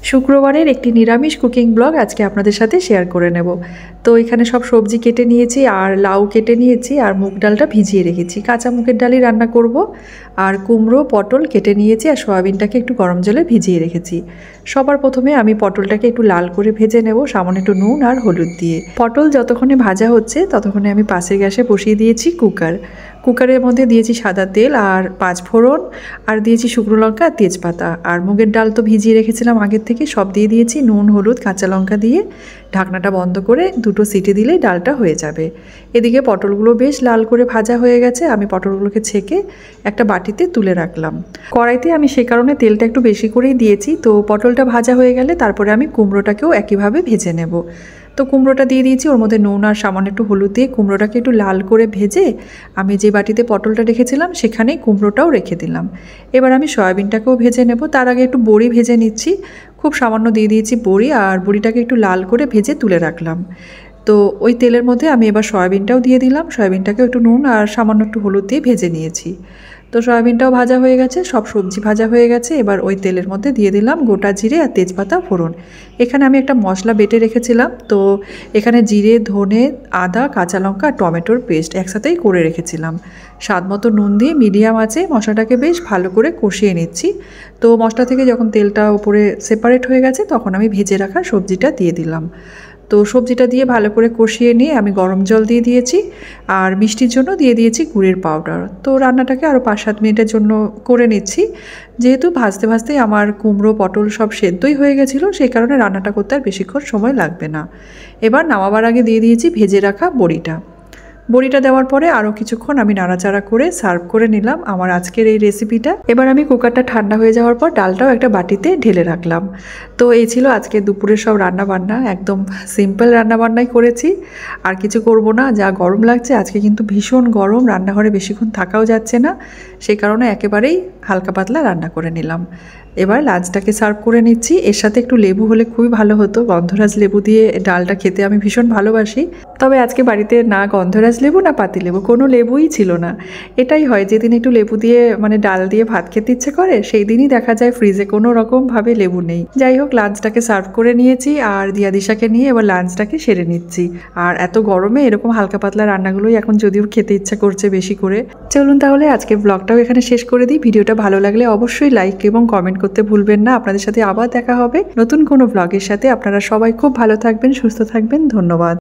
শুক্রবারের একটি নিরামিষ কুকিং ব্লগ আজকে আপনাদের সাথে শেয়ার করে নেব। তো এখানে সব সবজি কেটে নিয়েছি আর লাউ কেটে নিয়েছি আর মুগ ডালটা ভিজিয়ে রেখেছি, কাঁচা মুগের ডালই রান্না করব। আর কুমড়ো পটল কেটে নিয়েছি আর সয়াবিনটাকে একটু গরম জলে ভিজিয়ে রেখেছি। সবার প্রথমে আমি পটলটাকে একটু লাল করে ভেজে নেব, সামান্য একটু নুন আর হলুদ দিয়ে। পটল যতক্ষণে ভাজা হচ্ছে ততক্ষণে আমি পাশের গ্যাসে বসিয়ে দিয়েছি কুকারের মধ্যে দিয়েছি সাদা তেল আর 5 ফোড়ন, আর দিয়েছি শুকনো লঙ্কা আর তেজপাতা। আর মুগের ডাল তো ভিজিয়ে রেখেছিলাম আগের থেকে, সব দিয়ে দিয়েছি, নুন হলুদ কাঁচা লঙ্কা দিয়ে ঢাকনাটা বন্ধ করে 2টো সিটি দিলেই ডালটা হয়ে যাবে। এদিকে পটলগুলো বেশ লাল করে ভাজা হয়ে গেছে, আমি পটলগুলোকে ছেঁকে একটা বাটিতে তুলে রাখলাম। কড়াইতে আমি সে কারণে তেলটা একটু বেশি করেই দিয়েছি। তো পটলটা ভাজা হয়ে গেলে তারপরে আমি কুমড়োটাকেও একইভাবে ভেজে নেব। তো কুমড়োটা দিয়ে দিয়েছি, ওর মধ্যে নুন আর সামান্য একটু হলুদ দিয়ে কুমড়োটাকে একটু লাল করে ভেজে আমি যে বাটিতে পটলটা রেখেছিলাম সেখানেই কুমড়োটাও রেখে দিলাম। এবার আমি সয়াবিনটাকেও ভেজে নেব। তার আগে একটু বড়ি ভেজে নিচ্ছি, খুব সামান্য দিয়ে দিয়েছি বড়ি, আর বড়িটাকে একটু লাল করে ভেজে তুলে রাখলাম। তো ওই তেলের মধ্যে আমি এবার সয়াবিনটাও দিয়ে দিলাম, সয়াবিনটাকেও একটু নুন আর সামান্য একটু হলুদ দিয়ে ভেজে নিয়েছি। তো সয়াবিনটাও ভাজা হয়ে গেছে, সব সবজি ভাজা হয়ে গেছে। এবার ওই তেলের মধ্যে দিয়ে দিলাম গোটা জিরে আর তেজপাতা ফোড়ন। এখানে আমি একটা মশলা বেটে রেখেছিলাম, তো এখানে জিরে ধনে আদা কাঁচা লঙ্কা আর টমেটোর পেস্ট একসাথেই করে রেখেছিলাম। স্বাদ মতো নুন দিয়ে মিডিয়াম আঁচে মশলাটাকে বেশ ভালো করে কষিয়ে নিচ্ছি। তো মশলা থেকে যখন তেলটা উপরে সেপারেট হয়ে গেছে তখন আমি ভেজে রাখা সবজিটা দিয়ে দিলাম। তো সবজিটা দিয়ে ভালো করে কষিয়ে নিয়ে আমি গরম জল দিয়ে দিয়েছি, আর মিষ্টির জন্য দিয়ে দিয়েছি গুড়ের পাউডার। তো রান্নাটাকে আরও 5-7 মিনিটের জন্য করে নিচ্ছি। যেহেতু ভাজতে ভাজতেই আমার কুমড়ো পটল সব সেদ্ধই হয়ে গেছিলো, সেই কারণে রান্নাটা করতে আর বেশিক্ষণ সময় লাগবে না। এবার নামাবার আগে দিয়ে দিয়েছি ভেজে রাখা বড়িটা দেওয়ার পরে আরও কিছুক্ষণ আমি নাড়াচাড়া করে সার্ভ করে নিলাম আমার আজকের এই রেসিপিটা। এবার আমি কুকারটা ঠান্ডা হয়ে যাওয়ার পর ডালটাও একটা বাটিতে ঢেলে রাখলাম। তো এই ছিল আজকে দুপুরের সব রান্নাবান্না, একদম সিম্পল রান্নাবান্নাই করেছি, আর কিছু করব না। যা গরম লাগছে আজকে, কিন্তু ভীষণ গরম, রান্নাঘরে বেশিক্ষণ থাকাও যাচ্ছে না, সেই কারণে একেবারেই হালকা পাতলা রান্না করে নিলাম। এবার লাঞ্চটাকে সার্ভ করে নিচ্ছি। এর সাথে একটু লেবু হলে খুবই ভালো হতো, গন্ধরাজ লেবু দিয়ে ডালটা খেতে আমি ভীষণ ভালোবাসি। তবে আজকে বাড়িতে না গন্ধরাজ লেবু না পাতি লেবু, কোনো লেবুই ছিল না। এটাই হয়, যেদিন একটু লেবু দিয়ে ডাল দিয়ে ভাত খেতে ইচ্ছে করে সেই দিনই দেখা যায় ফ্রিজে কোনো রকমভাবে লেবু নেই। যাই হোক, লাঞ্চটাকে সার্ভ করে নিয়েছি আর দিয়াদিশাকে নিয়ে এবার লাঞ্চটাকে সেরে নিচ্ছি। আর এত গরমে এরকম হালকা পাতলা রান্নাগুলোই এখন যদিও খেতে ইচ্ছা করছে বেশি করে। চলুন তাহলে আজকে ব্লগটাও এখানে শেষ করে দিই। ভিডিওটা ভালো লাগলে অবশ্যই লাইক এবং কমেন্ট করতে ভুলবেন না। আপনাদের সাথে আবার দেখা হবে নতুন কোনো ব্লগের সাথে। আপনারা সবাই খুব ভালো থাকবেন, সুস্থ থাকবেন। ধন্যবাদ।